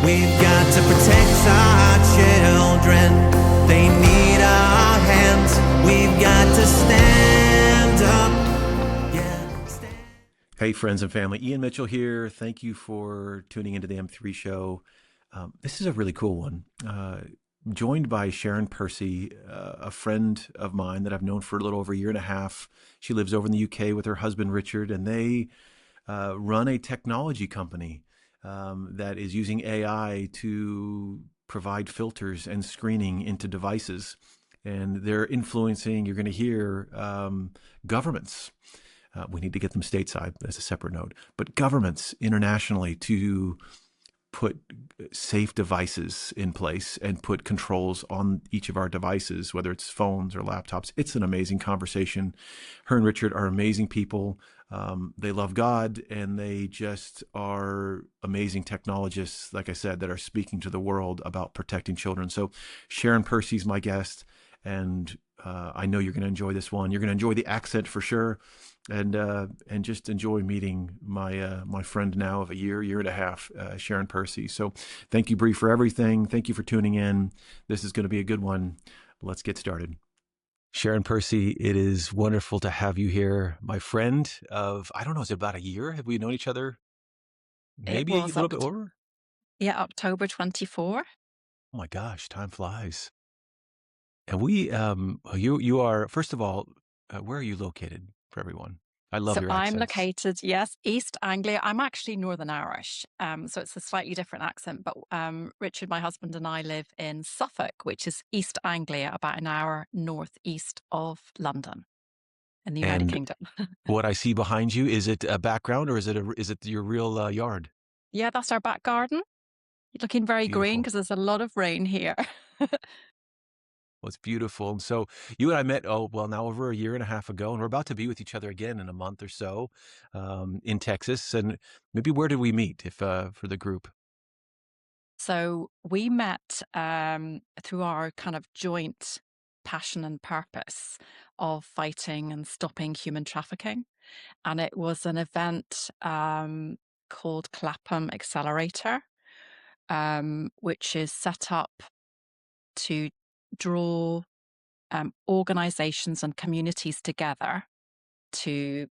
We've got to protect our children. They need our hands. We've got to stand up. Yeah, stand. Hey, friends and family. Ian Mitchell here. Thank you for tuning into the M3 show. This is a really cool one. Joined by Sharon Pursey, a friend of mine that I've known for a little over a year and a half. She lives over in the UK with her husband, Richard, and they run a technology company that is using AI to provide filters and screening into devices. And they're influencing, you're going to hear, governments. We need to get them stateside as a separate note, but governments internationally to put safe devices in place and put controls on each of our devices, whether it's phones or laptops. It's an amazing conversation. Her and Richard are amazing people. They love God, and they just are amazing technologists, like I said, that are speaking to the world about protecting children. So Sharon Pursey's my guest, and I know you're going to enjoy this one. You're going to enjoy the accent for sure, and just enjoy meeting my friend now of a year and a half, Sharon Pursey. So thank you, Bree, for everything. Thank you for tuning in. This is going to be a good one. Let's get started. Sharon Pursey, it is wonderful to have you here, my friend of, I don't know, is it about a year? Have we known each other? It Maybe a was little bit over? October 24. Oh my gosh, time flies. And we, you are, first of all, where are you located for everyone? I love So your I'm accents. located, yes, East Anglia. I'm actually Northern Irish, so it's a slightly different accent. But Richard, my husband, and I live in Suffolk, which is East Anglia, about an hour northeast of London in the United And Kingdom. what I see behind you, is it a background or is it your real yard? Yeah, that's our back garden. You're looking very green Beautiful. because there's a lot of rain here. Well, it's beautiful. And so you and I met, now over a year and a half ago, and we're about to be with each other again in a month or so, in Texas. And maybe where did we meet if for the group? So we met through our kind of joint passion and purpose of fighting and stopping human trafficking. And it was an event called Clapham Accelerator, which is set up to draw organizations and communities together to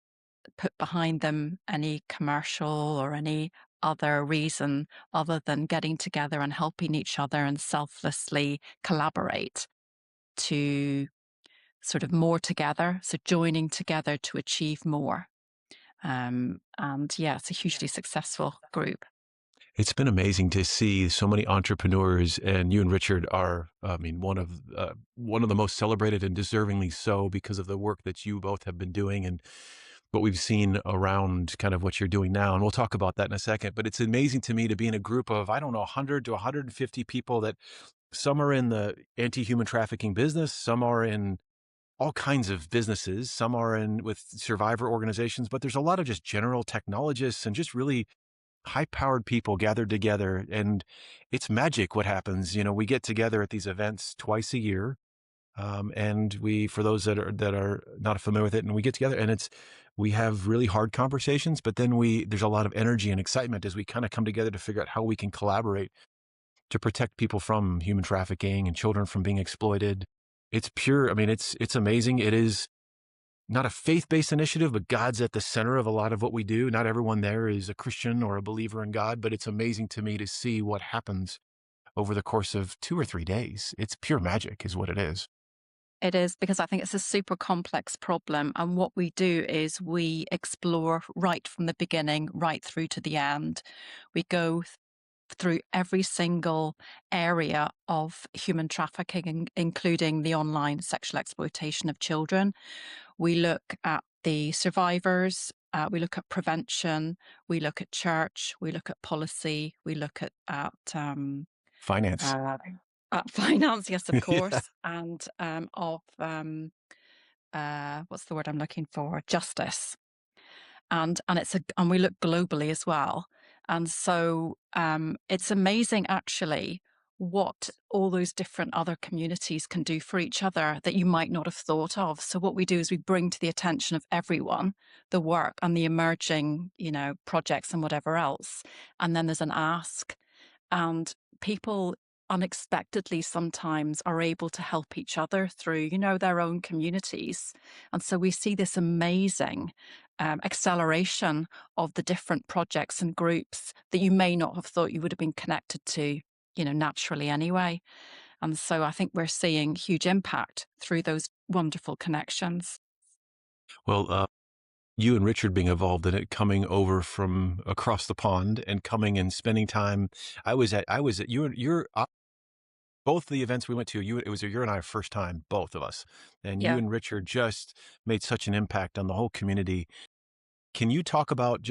put behind them any commercial or any other reason other than getting together and helping each other and selflessly collaborate to sort of more together. So joining together to achieve more. And yeah, it's a hugely successful group. It's been amazing to see so many entrepreneurs, and you and Richard are, I mean, one of the most celebrated, and deservingly so, because of the work that you both have been doing and what we've seen around kind of what you're doing now. And we'll talk about that in a second. But it's amazing to me to be in a group of, I don't know, 100 to 150 people that some are in the anti-human trafficking business, some are in all kinds of businesses, some are in with survivor organizations, but there's a lot of just general technologists and just really high-powered people gathered together. And it's magic what happens. You know, we get together at these events twice a year. And we, for those that are not familiar with it, and we get together and we have really hard conversations, but then there's a lot of energy and excitement as we kind of come together to figure out how we can collaborate to protect people from human trafficking and children from being exploited. It's pure. I mean, it's amazing. It is not a faith-based initiative, but God's at the center of a lot of what we do. Not everyone there is a Christian or a believer in God, but it's amazing to me to see what happens over the course of 2 or 3 days. It's pure magic is what it is. It is, because I think it's a super complex problem. And what we do is we explore right from the beginning, right through to the end. We go through every single area of human trafficking, including the online sexual exploitation of children. We look at the survivors, we look at prevention, we look at church, we look at policy, we look at Finance. finance, yes, of Yeah. course, and what's the word I'm looking for? Justice, and we look globally as well, and so it's amazing actually what all those different other communities can do for each other that you might not have thought of. So what we do is we bring to the attention of everyone the work and the emerging, projects and whatever else, and then there's an ask. And people unexpectedly sometimes are able to help each other through, their own communities. And so we see this amazing acceleration of the different projects and groups that you may not have thought you would have been connected to, naturally anyway. And so I think we're seeing huge impact through those wonderful connections. Well, you and Richard being involved in it, coming over from across the pond and coming and spending time. I was at both the events we went to. It was your and I first time, both of us, and you Yeah. and Richard just made such an impact on the whole community. Can you talk about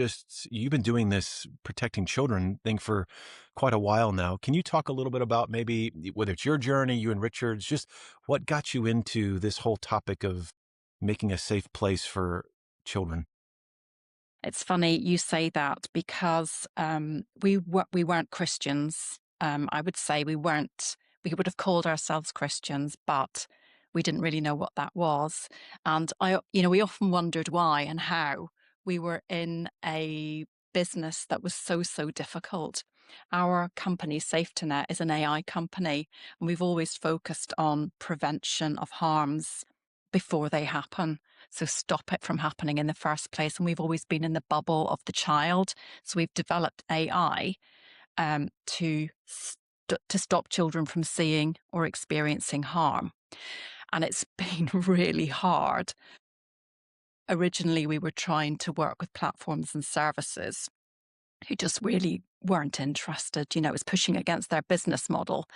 you've been doing this protecting children thing for quite a while now. Can you talk a little bit about maybe whether it's your journey, you and Richard's, just what got you into this whole topic of making a safe place for children? It's funny you say that because we weren't Christians. I would say we weren't. We would have called ourselves Christians, but we didn't really know what that was. And we often wondered why and how we were in a business that was so difficult. Our company, Safetonet, is an AI company, and we've always focused on prevention of harms before they happen. So stop it from happening in the first place. And we've always been in the bubble of the child. So we've developed AI to stop children from seeing or experiencing harm. And it's been really hard. Originally, we were trying to work with platforms and services who just really weren't interested. It was pushing against their business model.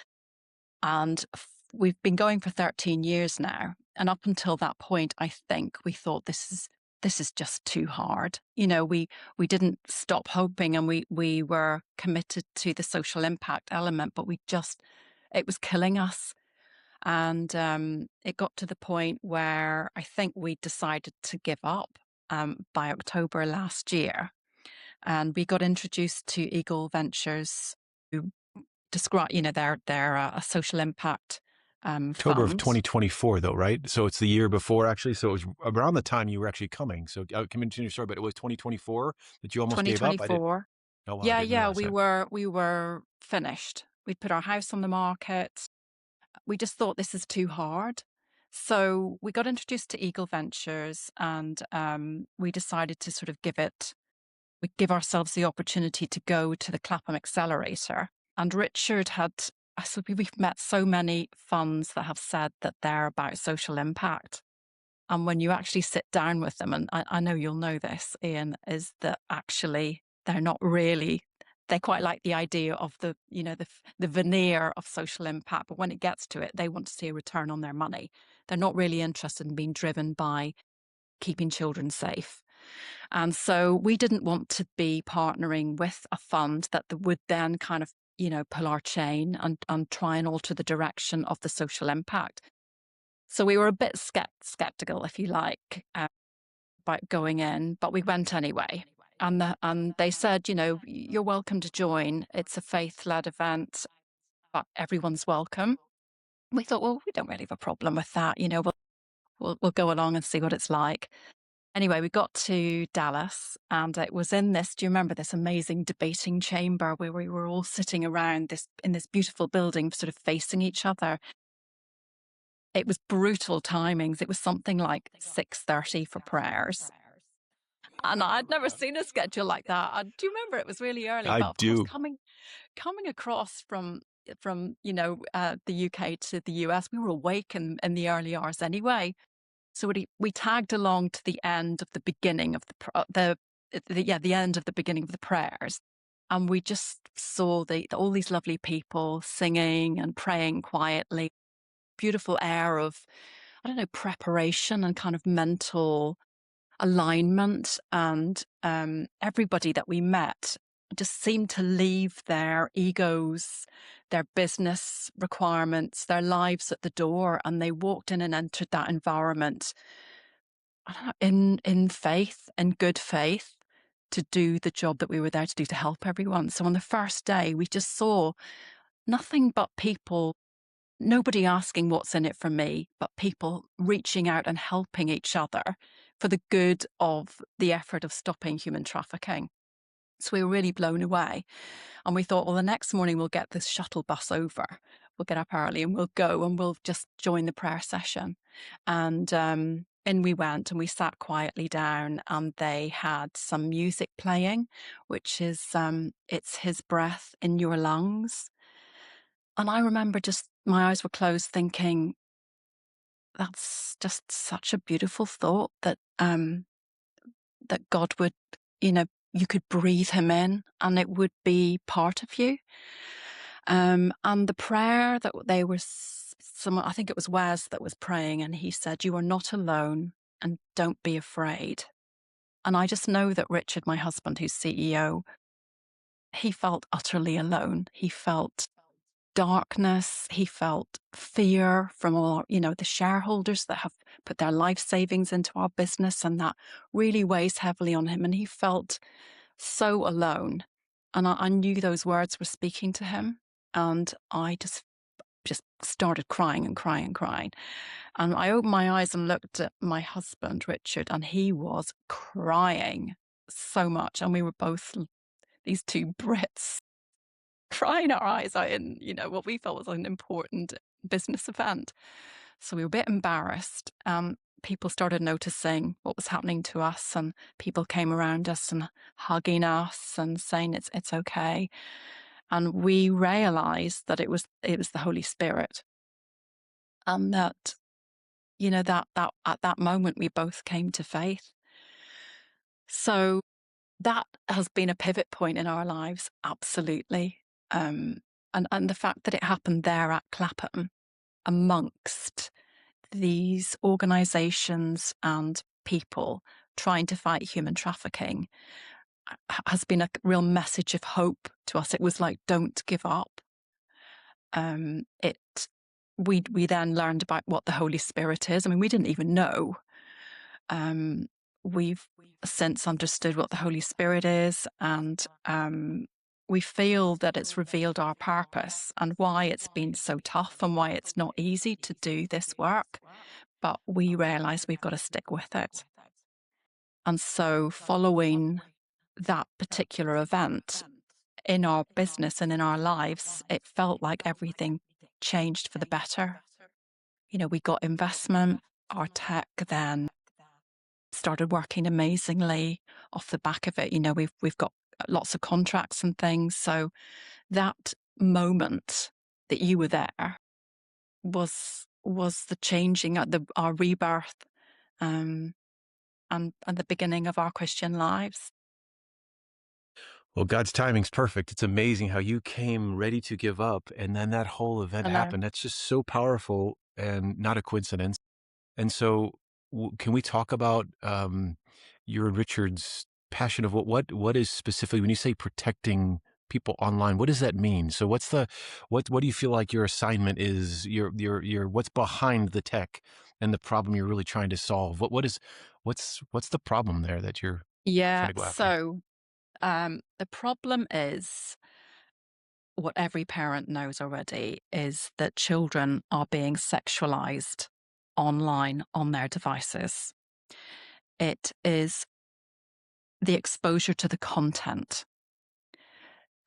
And we've been going for 13 years now. And up until that point, I think we thought this is just too hard. We didn't stop hoping, and we were committed to the social impact element, but it was killing us. And it got to the point where I think we decided to give up by October last year. And we got introduced to Eagle Ventures, who describe, they're a social impact October of fund. 2024, though, right? So it's the year before, actually. So it was around the time you were actually coming. So I can continue your story, but it was 2024 that you almost gave up. I did. 2024. Oh, wow. I didn't Yeah, realize we that. were finished. We'd put our house on the market. We just thought this is too hard. So we got introduced to Eagle Ventures, and we decided to sort of give ourselves the opportunity to go to the Clapham Accelerator. And Richard we've met so many funds that have said that they're about social impact. And when you actually sit down with them, and I know you'll know this, Ian, is that actually they're not really, they quite like the idea of the veneer of social impact. But when it gets to it, they want to see a return on their money. They're not really interested in being driven by keeping children safe. And so we didn't want to be partnering with a fund that would then kind of, pull our chain and try and alter the direction of the social impact. So we were a bit skeptical, if you like, about going in, but we went anyway. And they said, you're welcome to join. It's a faith-led event, but everyone's welcome. We thought, well, we don't really have a problem with that. We'll go along and see what it's like. Anyway, we got to Dallas, and it was in this, do you remember this amazing debating chamber where we were all sitting around in this beautiful building, sort of facing each other? It was brutal timings. It was something like 6:30 for prayers. And I'd never seen a schedule like that. Do you remember? It was really early, I but of course, do. coming across from the UK to the US, we were awake in the early hours anyway. So we tagged along to the end of the beginning of the end of the beginning of the prayers, and we just saw all these lovely people singing and praying quietly. Beautiful air of, I don't know, preparation and kind of mental alignment, and everybody that we met just seemed to leave their egos, their business requirements, their lives at the door, and they walked in and entered that environment, I don't know, in faith and good faith, to do the job that we were there to do, to help everyone. So on the first day, we just saw nothing but people, nobody asking what's in it for me, but people reaching out and helping each other for the good of the effort of stopping human trafficking. So we were really blown away. And we thought, well, the next morning we'll get this shuttle bus over. We'll get up early and we'll go and we'll just join the prayer session. And in we went and we sat quietly down and they had some music playing, which is it's His breath in your lungs. And I remember just my eyes were closed thinking, that's just such a beautiful thought that that God would, you could breathe Him in and it would be part of you. And the prayer that they were, I think it was Wes that was praying, and he said, "You are not alone and don't be afraid." And I just know that Richard, my husband, who's CEO, he felt utterly alone. He felt darkness. He felt fear from all, the shareholders that have put their life savings into our business, and that really weighs heavily on him. And he felt so alone. And I knew those words were speaking to him. And I just started crying and crying and crying. And I opened my eyes and looked at my husband, Richard, and he was crying so much. And we were both, these two Brits, crying our eyes out in, what we felt was an important business event. So we were a bit embarrassed. People started noticing what was happening to us, and people came around us and hugging us and saying it's okay. And we realized that it was the Holy Spirit, and that that at that moment we both came to faith. So that has been a pivot point in our lives, absolutely. And the fact that it happened there at Clapham, amongst these organizations and people trying to fight human trafficking, has been a real message of hope to us. It was like, don't give up. We then learned about what the Holy Spirit is. I mean, we didn't even know. We've since understood what the Holy Spirit is, and we feel that it's revealed our purpose and why it's been so tough and why it's not easy to do this work. But we realize we've got to stick with it. And so following that particular event in our business and in our lives, it felt like everything changed for the better. We got investment. Our tech then started working amazingly off the back of it. We've got lots of contracts and things. So that moment that you were there was the changing, our rebirth, and the beginning of our Christian lives. Well, God's timing's perfect. It's amazing how you came ready to give up, and then that whole event happened. That's just so powerful and not a coincidence. And so, can we talk about your and Richard's passion of what is specifically when you say protecting people online? What does that mean? So, what do you feel like your assignment is? Your what's behind the tech and the problem you're really trying to solve? What's the problem there that you're trying to go after? So the problem is what every parent knows already, is that children are being sexualized online on their devices. It is the exposure to the content.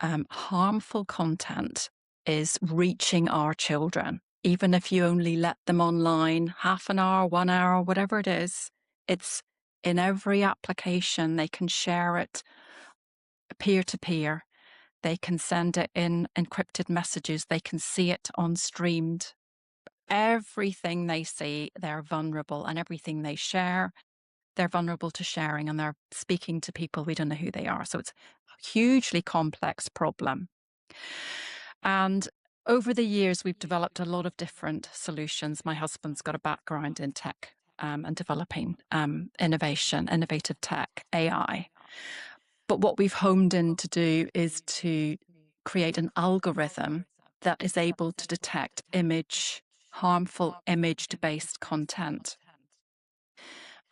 Harmful content is reaching our children. Even if you only let them online half an hour, 1 hour, whatever it is, it's in every application. They can share it peer to peer. They can send it in encrypted messages. They can see it on streamed. Everything they see, they're vulnerable, and everything they share, they're vulnerable to sharing, and they're speaking to people we don't know who they are. So it's a hugely complex problem. And over the years, we've developed a lot of different solutions. My husband's got a background in tech and developing innovative tech, AI. But what we've homed in to do is to create an algorithm that is able to detect harmful image-based content.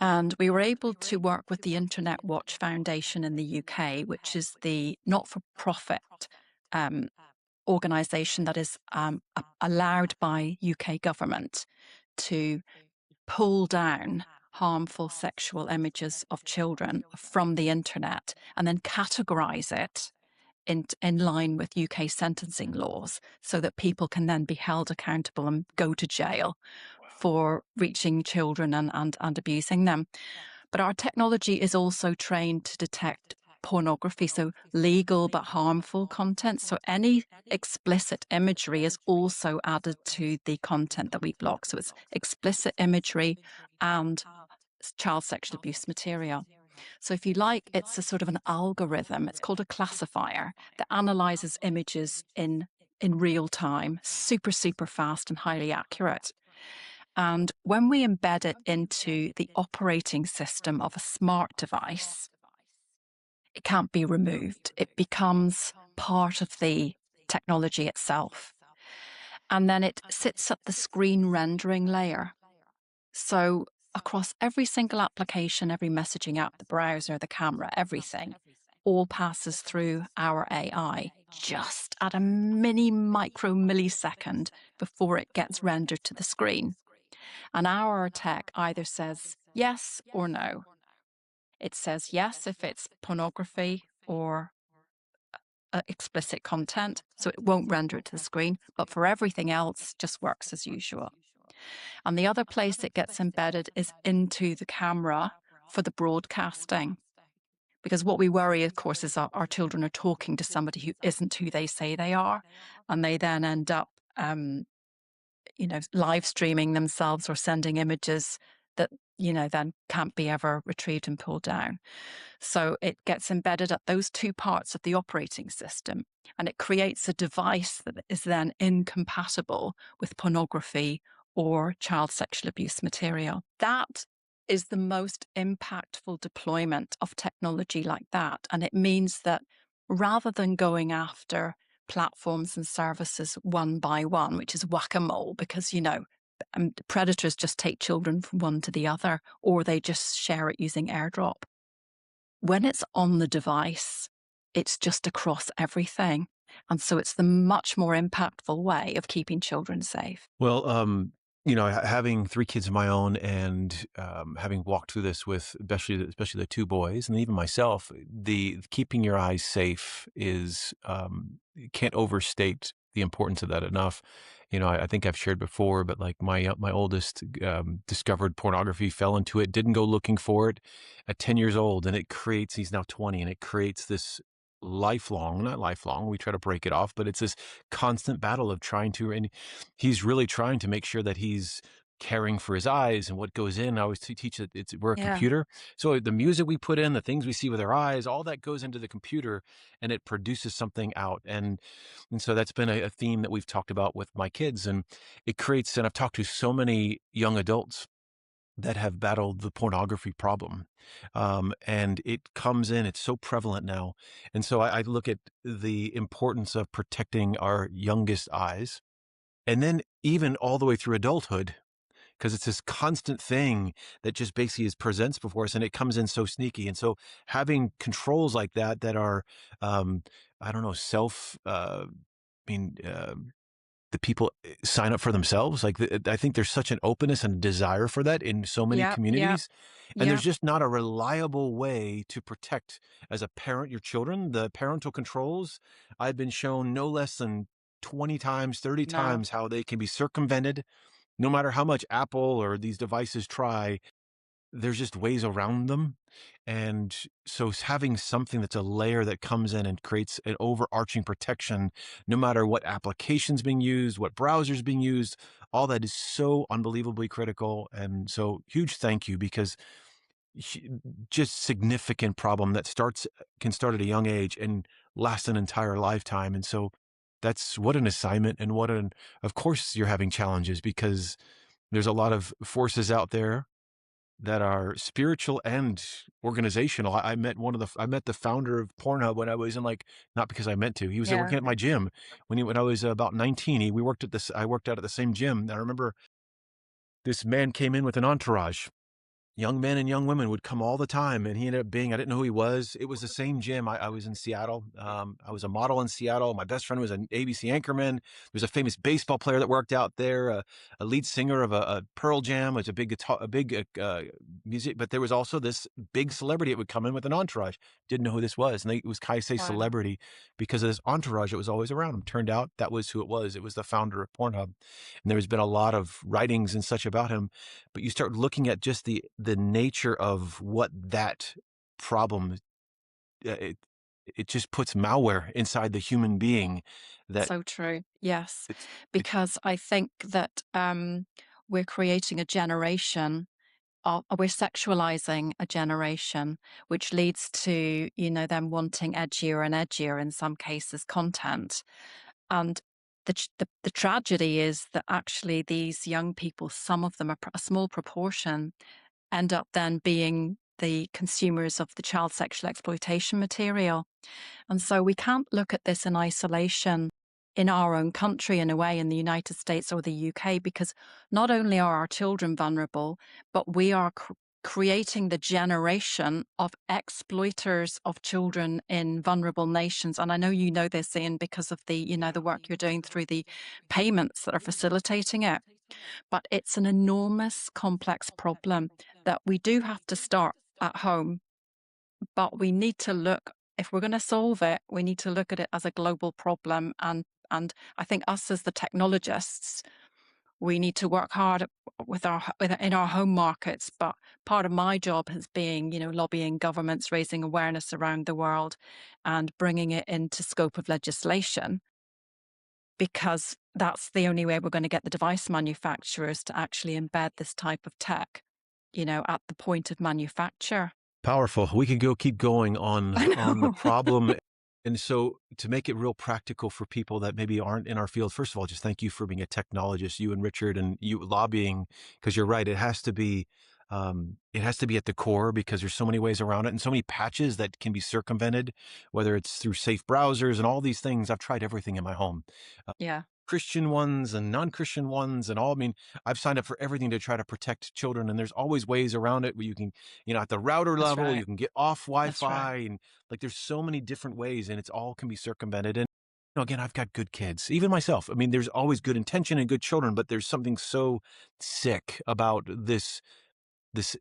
And we were able to work with the Internet Watch Foundation in the UK, which is the not-for-profit organisation that is allowed by UK government to pull down harmful sexual images of children from the internet and then categorize it in line with UK sentencing laws so that people can then be held accountable and go to jail for reaching children and abusing them. But our technology is also trained to detect pornography, so legal but harmful content. So any explicit imagery is also added to the content that we block. So it's explicit imagery and child sexual abuse material. So if you like, it's a sort of an algorithm. It's called a classifier that analyzes images in real time, super, super fast and highly accurate. And when we embed it into the operating system of a smart device, it can't be removed. It becomes part of the technology itself. And then it sits at the screen rendering layer. So across every single application, every messaging app, the browser, the camera, everything, all passes through our AI just at a mini micro millisecond before it gets rendered to the screen. And our tech either says yes or no. It says yes if it's pornography or explicit content, so it won't render it to the screen, but for everything else, just works as usual. And the other place it gets embedded is into the camera for the broadcasting. Because what we worry, of course, is our children are talking to somebody who isn't who they say they are, and they then end up live streaming themselves or sending images that, then can't be ever retrieved and pulled down. So it gets embedded at those two parts of the operating system, and it creates a device that is then incompatible with pornography or child sexual abuse material. That is the most impactful deployment of technology like that. And it means that rather than going after platforms and services one by one, which is whack-a-mole, because, predators just take children from one to the other, or they just share it using airdrop. When it's on the device, it's just across everything. And so it's the much more impactful way of keeping children safe. Well, having three kids of my own and having walked through this with especially the two boys and even myself, the keeping your eyes safe is can't overstate the importance of that enough. I think I've shared before, but like my oldest discovered pornography, fell into it, didn't go looking for it at 10 years old, and he's now 20, and it creates this not lifelong, we try to break it off, but it's this constant battle of and he's really trying to make sure that he's caring for his eyes and what goes in. I always teach that we're a computer. So the music we put in, the things we see with our eyes, all that goes into the computer and it produces something out. And so that's been a theme that we've talked about with my kids, and it creates, and I've talked to so many young adults that have battled the pornography problem. And it comes in, it's so prevalent now. And so I look at the importance of protecting our youngest eyes, and then even all the way through adulthood, because it's this constant thing that just basically presents before us, and it comes in so sneaky. And so having controls like that are, I don't know, the people sign up for themselves. Like I think there's such an openness and desire for that in so many communities. And there's just not a reliable way to protect, as a parent, your children. The parental controls, I've been shown no less than 20 times, 30 times how they can be circumvented. No matter how much Apple or these devices try, there's just ways around them. And so having something that's a layer that comes in and creates an overarching protection, no matter what application's being used, what browser's being used, all that is so unbelievably critical. And so huge thank you, because just significant problem that can start at a young age and last an entire lifetime. And so that's what an assignment, and of course you're having challenges, because there's a lot of forces out there that are spiritual and organizational. I met the founder of Pornhub when I was not because I meant to. He was working at my gym when I was about 19. I worked out at the same gym. I remember this man came in with an entourage, young men and young women would come all the time, and he ended up being, I didn't know who he was. It was the same gym. I was in Seattle. I was a model in Seattle. My best friend was an ABC anchorman. There was a famous baseball player that worked out there, a lead singer of a Pearl Jam. It was a big guitar, a big music, but there was also this big celebrity that would come in with an entourage. Didn't know who this was. And it was Kaisei Wow. celebrity because of this entourage that was always around him. Turned out that was who it was. It was the founder of Pornhub. And there's been a lot of writings and such about him, but you start looking at just the nature of what that problem, it just puts malware inside the human being that So true. Yes. it's Because I think that we're creating a generation we're sexualizing a generation, which leads to, them wanting edgier and edgier in some cases content. And the tragedy is that actually these young people, some of them, a small proportion, end up then being the consumers of the child sexual exploitation material. And so we can't look at this in isolation in our own country, in a way, in the United States or the UK, because not only are our children vulnerable, but we are creating the generation of exploiters of children in vulnerable nations. And I know you know this, Ian, because of the work you're doing through the payments that are facilitating it. But it's an enormous, complex problem that we do have to start at home. But we need to look, if we're going to solve it, we need to look at it as a global problem. And I think us as the technologists, we need to work hard in our home markets. But part of my job has been, lobbying governments, raising awareness around the world, and bringing it into scope of legislation, because that's the only way we're going to get the device manufacturers to actually embed this type of tech, at the point of manufacture. powerful. We could keep going on I the know. problem. And so to make it real practical for people that maybe aren't in our field, first of all, just thank you for being a technologist, you and Richard, and you lobbying, because you're right. It has to be at the core, because there's so many ways around it and so many patches that can be circumvented, whether it's through safe browsers and all these things. I've tried everything in my home. Yeah. Christian ones and non-Christian ones and all. I mean, I've signed up for everything to try to protect children, and there's always ways around it where you can, at the router That's level, right. you can get off That's right. Wi-Fi, and like there's so many different ways, and it's all can be circumvented. And again, I've got good kids, even myself. I mean, there's always good intention and good children, but there's something so sick about this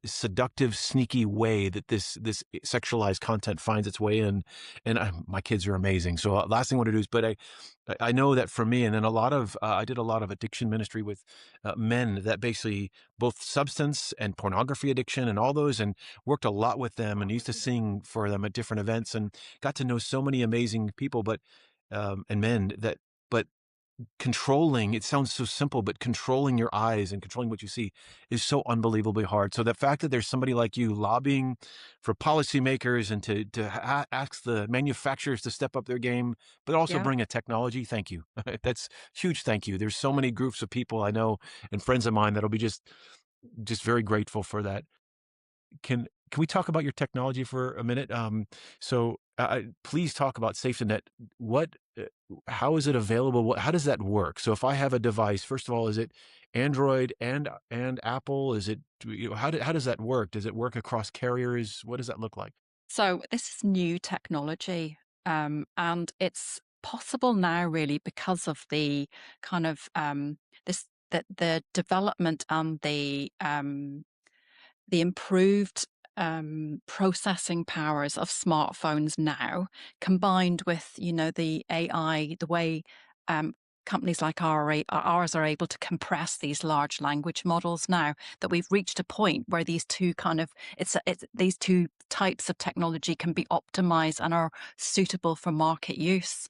seductive, sneaky way that this sexualized content finds its way in. And my kids are amazing. So last thing I want to do is, but I know that for me, and then I did a lot of addiction ministry with men that basically both substance and pornography addiction and all those, and worked a lot with them and used to sing for them at different events and got to know so many amazing people, but and men that, but controlling, it sounds so simple, but controlling your eyes and controlling what you see is so unbelievably hard. So the fact that there's somebody like you lobbying for policymakers and to ask the manufacturers to step up their game, but also Yeah. bring a technology, thank you. That's huge. Thank you. There's so many groups of people I know and friends of mine that'll be just very grateful for that. Can we talk about your technology for a minute? So please talk about Safetonet. What, how is it available? How does that work? So if I have a device, first of all, is it Android and Apple? Is it, how does that work? Does it work across carriers? What does that look like? So this is new technology, and it's possible now, really, because of the kind of this the development and the improved processing powers of smartphones now, combined with the AI, the way companies like ours are able to compress these large language models now, that we've reached a point where these two these two types of technology can be optimized and are suitable for market use.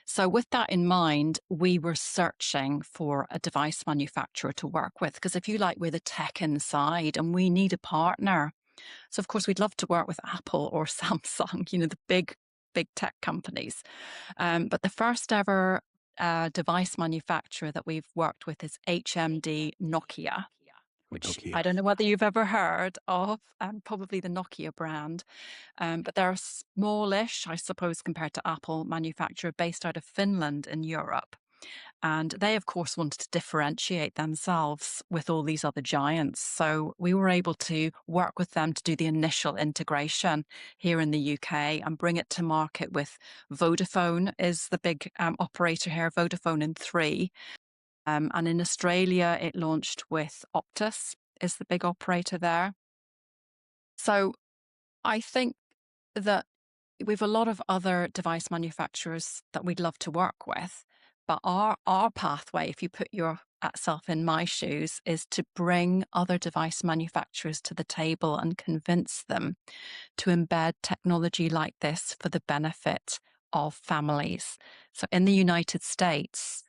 So with that in mind, we were searching for a device manufacturer to work with, because if you like, we're the tech inside and we need a partner. So of course we'd love to work with Apple or Samsung, the big tech companies. But the first ever device manufacturer that we've worked with is HMD Nokia, which Nokia. I don't know whether you've ever heard of, probably the Nokia brand. But they're a smallish, I suppose, compared to Apple, manufacturer based out of Finland in Europe. And they, of course, wanted to differentiate themselves with all these other giants. So we were able to work with them to do the initial integration here in the UK and bring it to market with Vodafone is the big operator here, Vodafone in 3. And in Australia, it launched with Optus is the big operator there. So I think that we've a lot of other device manufacturers that we'd love to work with, but our pathway, if you put yourself in my shoes, is to bring other device manufacturers to the table and convince them to embed technology like this for the benefit of families. So in the United States,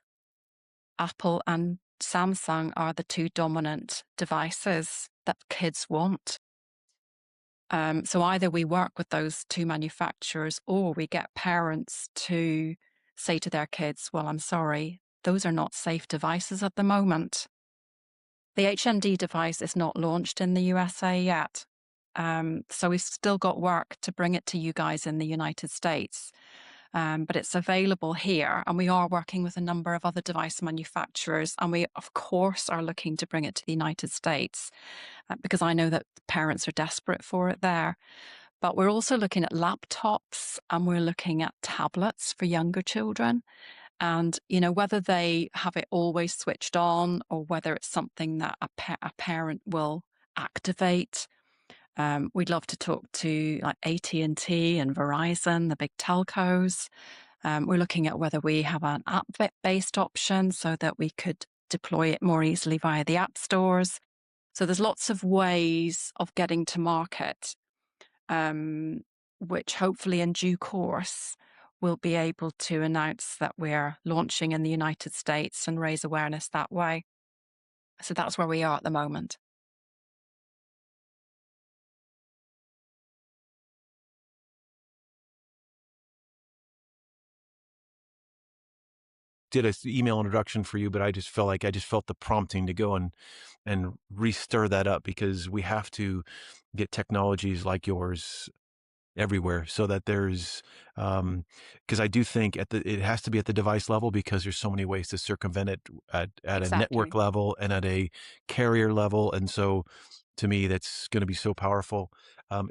Apple and Samsung are the 2 dominant devices that kids want. So either we work with those 2 manufacturers or we get parents to say to their kids, well, I'm sorry, those are not safe devices at the moment. The HMD device is not launched in the USA yet. So we've still got work to bring it to you guys in the United States. But it's available here, and we are working with a number of other device manufacturers, and we, of course, are looking to bring it to the United States because I know that parents are desperate for it there. But we're also looking at laptops and we're looking at tablets for younger children. And, you know, whether they have it always switched on or whether it's something that a parent will activate. We'd love to talk to like AT&T and Verizon, the big telcos. We're looking at whether we have an app-based option so that we could deploy it more easily via the app stores. So there's lots of ways of getting to market, which hopefully in due course we'll be able to announce that we're launching in the United States and raise awareness that way. So that's where we are at the moment. Did an email introduction for you, but I just felt the prompting to go and re-stir that up, because we have to get technologies like yours everywhere so that there's because I do think it has to be at the device level, because there's so many ways to circumvent it at a network level and at a carrier level. And so to me, that's going to be so powerful.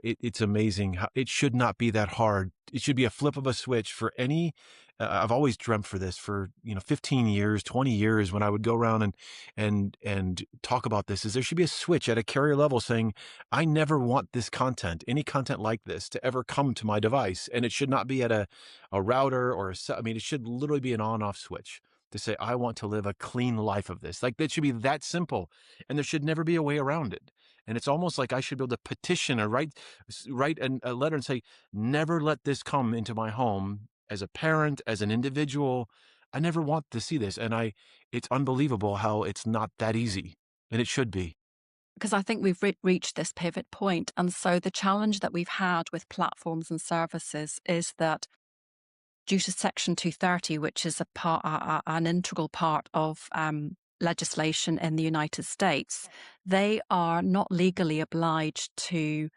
It's amazing how it should not be that hard. It should be a flip of a switch for any. I've always dreamt for this for 15 years, 20 years, when I would go around and talk about this. Is there should be a switch at a carrier level saying, I never want this content, any content like this, to ever come to my device, and it should not be at a router or it should literally be an on-off switch to say, I want to live a clean life of this. Like, that should be that simple, and there should never be a way around it. And it's almost like I should be able to petition or write a letter and say, never let this come into my home as a parent, as an individual. I never want to see this. And it's unbelievable how it's not that easy, and it should be. Because I think we've reached this pivot point. And so the challenge that we've had with platforms and services is that due to Section 230, which is an integral part of legislation in the United States, they are not legally obliged to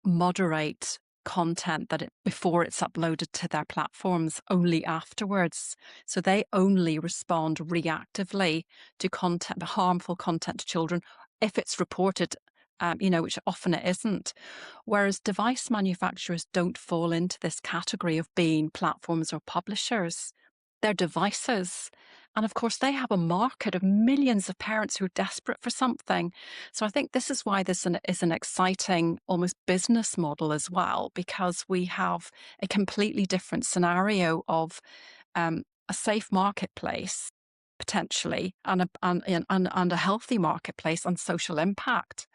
moderate content before it's uploaded to their platforms, only afterwards. So they only respond reactively to content, harmful content to children, if it's reported, which often it isn't. Whereas device manufacturers don't fall into this category of being platforms or publishers. They're devices. And of course, they have a market of millions of parents who are desperate for something. So I think this is why this is an exciting, almost business model as well, because we have a completely different scenario of a safe marketplace, potentially, and a healthy marketplace and social impact.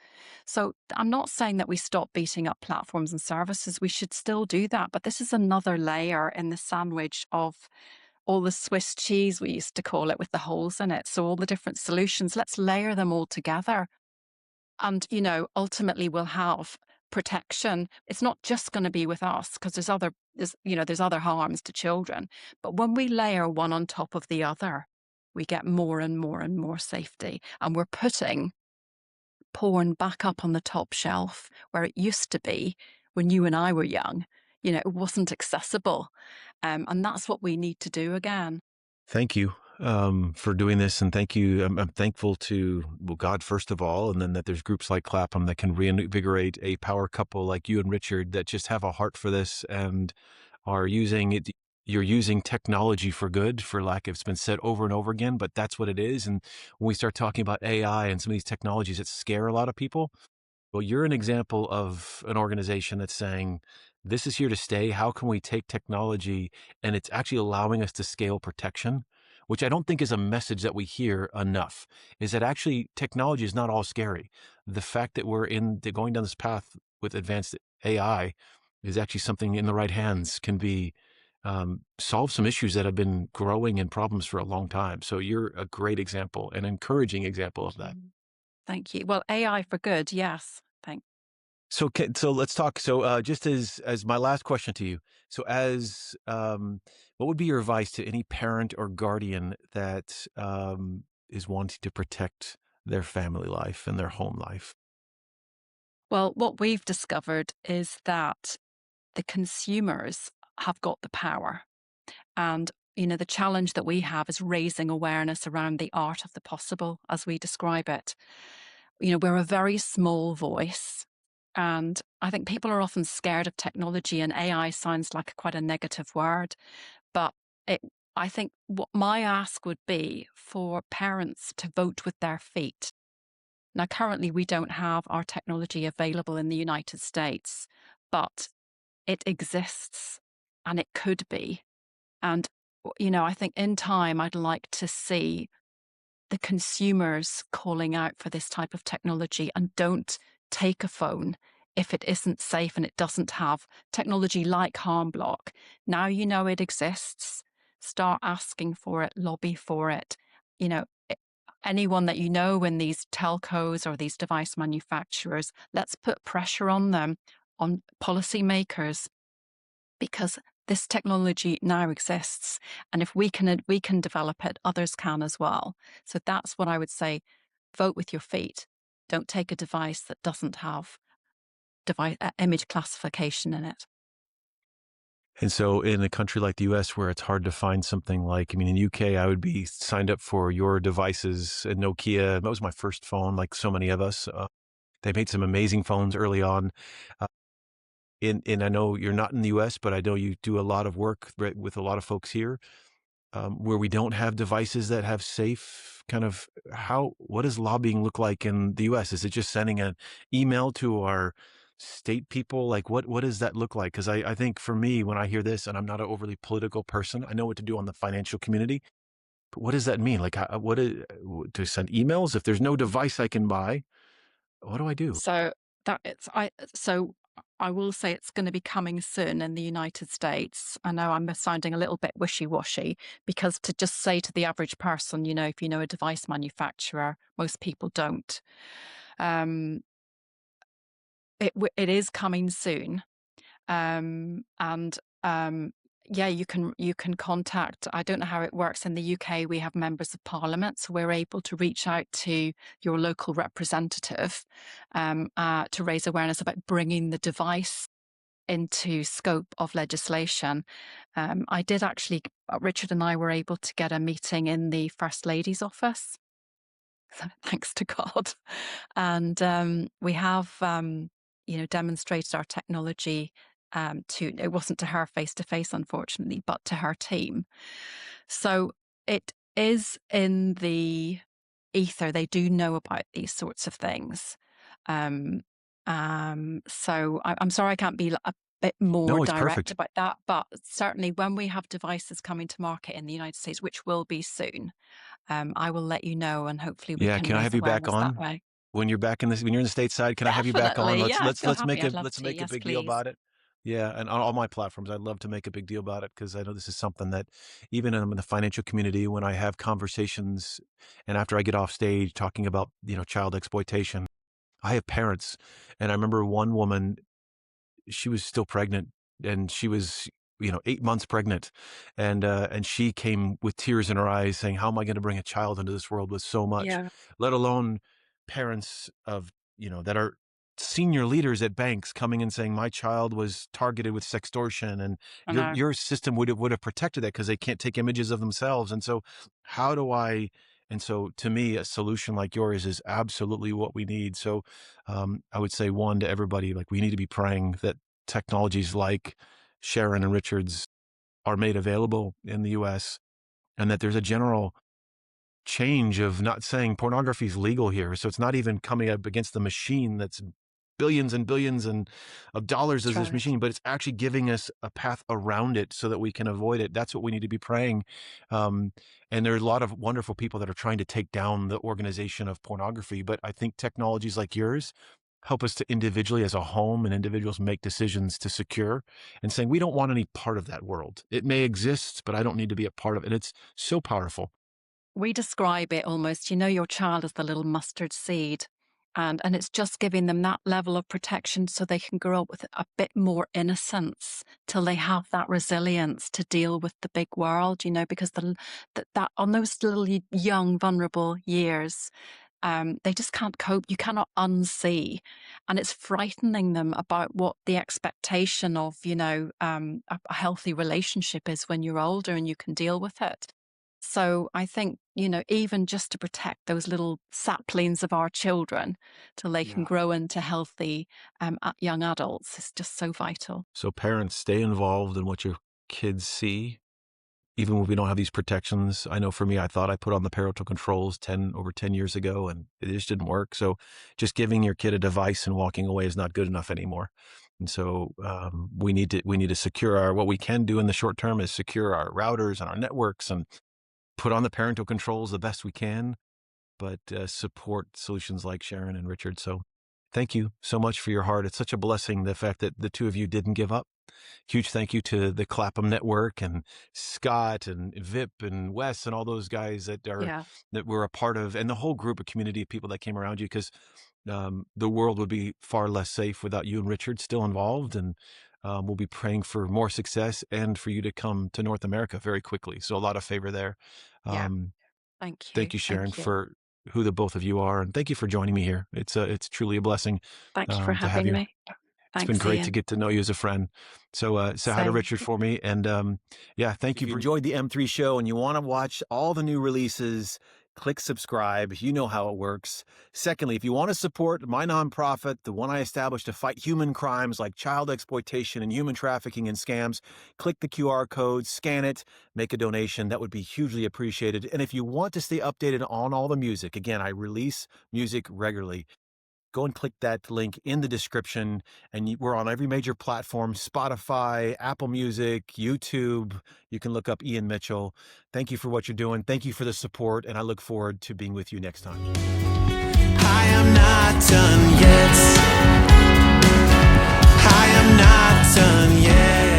So I'm not saying that we stop beating up platforms and services. We should still do that. But this is another layer in the sandwich of all the Swiss cheese, we used to call it, with the holes in it. So all the different solutions, let's layer them all together. And, ultimately we'll have protection. It's not just going to be with us, because there's other harms to children. But when we layer one on top of the other, we get more and more and more safety. And we're putting porn back up on the top shelf where it used to be when you and I were young. It wasn't accessible. And that's what we need to do again. Thank you for doing this, and thank you. I'm thankful to, well, God first of all, and then that there's groups like Clapham that can reinvigorate a power couple like you and Richard that just have a heart for this and are using it. You're using technology for good, for lack of, it's been said over and over again, but that's what it is. And when we start talking about AI and some of these technologies that scare a lot of people, well, you're an example of an organization that's saying, this is here to stay. How can we take technology and it's actually allowing us to scale protection, which I don't think is a message that we hear enough, is that actually technology is not all scary. The fact that going down this path with advanced AI is actually something in the right hands can be solve some issues that have been growing in problems for a long time. So you're a great example, an encouraging example of that. Mm. Thank you. Well, AI for good, yes. So let's talk. So just as my last question to you, so as what would be your advice to any parent or guardian that is wanting to protect their family life and their home life? Well, what we've discovered is that the consumers have got the power. And, the challenge that we have is raising awareness around the art of the possible, as we describe it. We're a very small voice. And I think people are often scared of technology, and AI sounds like quite a negative word. But it, I think what my ask would be for parents to vote with their feet. Now, currently, we don't have our technology available in the United States, but it exists and it could be. And, I think in time, I'd like to see the consumers calling out for this type of technology and don't take a phone if it isn't safe and it doesn't have technology like Harmblock. Now you know it exists. Start asking for it, lobby for it. You know, i- Anyone that you know in these telcos or these device manufacturers, let's put pressure on them, on policymakers, because this technology now exists, and if we can develop it, others can as well. So that's what I would say: vote with your feet. Don't take a device that doesn't have image classification in it. And so in a country like the US where it's hard to find something like, I mean, in UK, I would be signed up for your devices and Nokia. That was my first phone, like so many of us. They made some amazing phones early on. Uh, and I know you're not in the US, but I know you do a lot of work with a lot of folks here where we don't have devices that have safe kind of what does lobbying look like in the US? Is it just sending an email to our state people? Like what does that look like? Because I think for me, when I hear this, and I'm not an overly political person, I know what to do on the financial community, but what does that mean? Like to send emails? If there's no device I can buy, what do I do? So I will say it's going to be coming soon in the United States. I know I'm sounding a little bit wishy-washy, because to just say to the average person, if you know a device manufacturer, most people don't. Um, it is coming soon. And yeah, you can contact. I don't know how it works in the UK. We have members of parliament, so we're able to reach out to your local representative to raise awareness about bringing the device into scope of legislation. I did actually. Richard and I were able to get a meeting in the First Lady's office, thanks to God. And we have, demonstrated our technology it wasn't to her face to face, unfortunately, but to her team. So it is in the ether. They do know about these sorts of things. Um, so I'm sorry I can't be a bit more No, it's direct perfect. about that, but certainly when we have devices coming to market in the United States, which will be soon, I will let you know, and hopefully we Yeah, can can I raise have you back awareness that on way. when when you're in the stateside? Can I have you back on? Definitely. Yeah, if you're Let's happy, make I'd love let's to. make a Yes, big deal please. about it. Yeah, and on all my platforms, I'd love to make a big deal about it because I know this is something that even in the financial community, when I have conversations and after I get off stage talking about, child exploitation, I have parents. And I remember one woman, she was still pregnant and she was, 8 months pregnant. And she came with tears in her eyes saying, how am I going to bring a child into this world with so much, Yeah. let alone parents of, that are senior leaders at banks coming and saying my child was targeted with sextortion, and your system would have protected that because they can't take images of themselves. And so how do I, and so to me, a solution like yours is absolutely what we need. So I would say, one, to everybody, like, we need to be praying that technologies like Sharon and Richard's are made available in the US, and that there's a general change of not saying pornography is legal here. So it's not even coming up against the machine that's billions and billions of dollars as this machine, but it's actually giving us a path around it so that we can avoid it. That's what we need to be praying. And there are a lot of wonderful people that are trying to take down the organization of pornography. But I think technologies like yours help us to individually, as a home and individuals, make decisions to secure and saying, we don't want any part of that world. It may exist, but I don't need to be a part of it. And it's so powerful. We describe it almost, your child as the little mustard seed. And it's just giving them that level of protection so they can grow up with a bit more innocence till they have that resilience to deal with the big world, because that on those little young, vulnerable years, they just can't cope. You cannot unsee. And it's frightening them about what the expectation of, a healthy relationship is when you're older and you can deal with it. So I think, even just to protect those little saplings of our children till they can grow into healthy young adults is just so vital. So parents, stay involved in what your kids see, even when we don't have these protections. I know for me, I thought I put on the parental controls over 10 years ago, and it just didn't work. So just giving your kid a device and walking away is not good enough anymore. And so we need to secure what we can do in the short term is secure our routers and our networks and put on the parental controls the best we can, but support solutions like Sharon and Richard. So thank you so much for your heart. It's such a blessing, the fact that the two of you didn't give up. Huge thank you to the Clapham Network and Scott and Vip and Wes and all those guys that were a part of, and the whole group of community of people that came around you, because the world would be far less safe without you and Richard still involved. And we'll be praying for more success and for you to come to North America very quickly. So a lot of favor there. Thank you. Thank you, Sharon, for who the both of you are. And thank you for joining me here. It's truly a blessing. Thank you for having me. It's been great to get to know you as a friend. So say hi to Richard for me. And thank you. If you enjoyed the M3 show and you want to watch all the new releases, click subscribe. You know how it works. Secondly, if you want to support my nonprofit, the one I established to fight human crimes like child exploitation and human trafficking and scams, click the QR code, scan it, make a donation. That would be hugely appreciated. And if you want to stay updated on all the music, again, I release music regularly. Go and click that link in the description. And we're on every major platform: Spotify, Apple Music, YouTube. You can look up Ian Mitchell. Thank you for what you're doing. Thank you for the support. And I look forward to being with you next time. I am not done yet. I am not done yet.